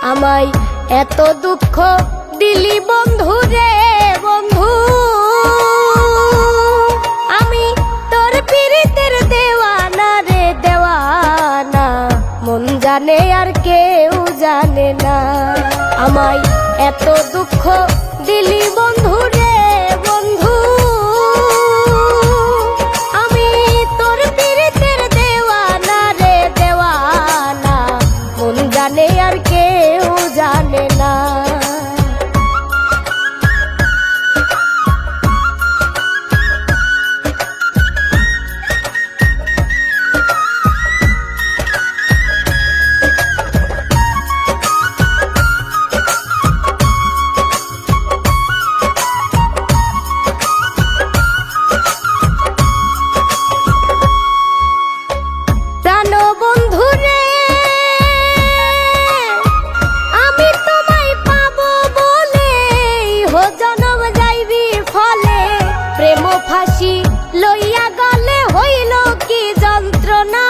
আমায় এত দুঃখ দিলি বন্ধু রে বন্ধু, আমি তোর পীড়িতের দেওয়ানা রে দেওয়ানা, মন জানে আর কেউ জানে না। আমায় এত দুঃখ দিলি বন্ধু রে বন্ধু, আমি তোর পীড়িতের দেওয়ানা রে দেওয়ানা, মন জানে আর কেউ জানে না। ফাঁসি লইয়া গলে হইল কি যন্ত্রণা,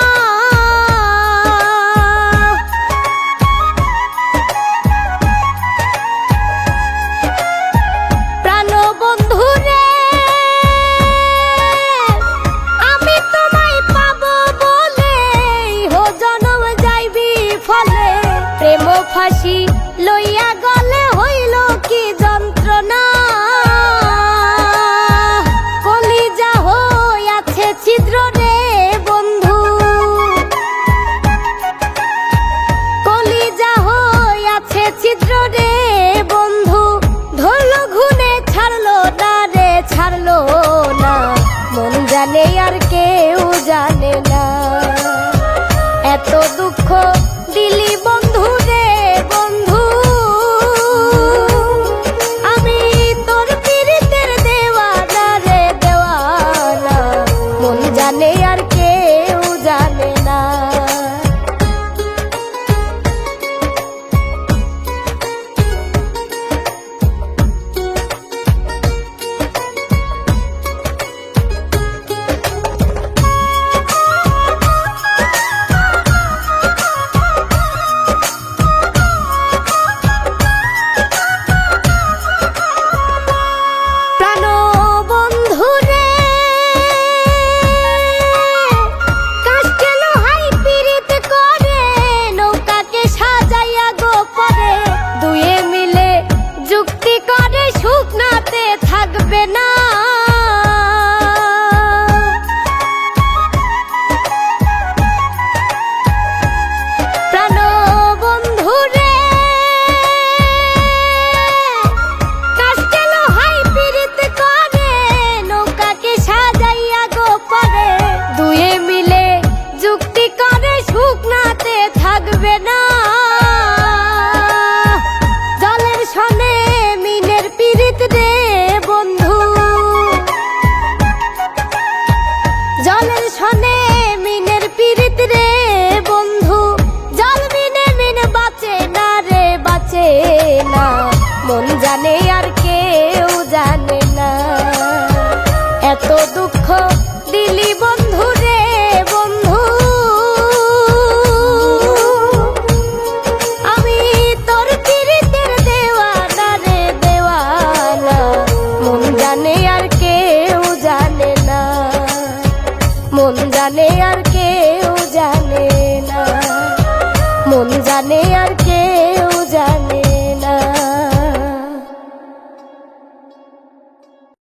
প্রাণ বন্ধু রে আমি তোমায় পাবো বলে হো জনম যাইবি ফলে, প্রেম ফাঁসি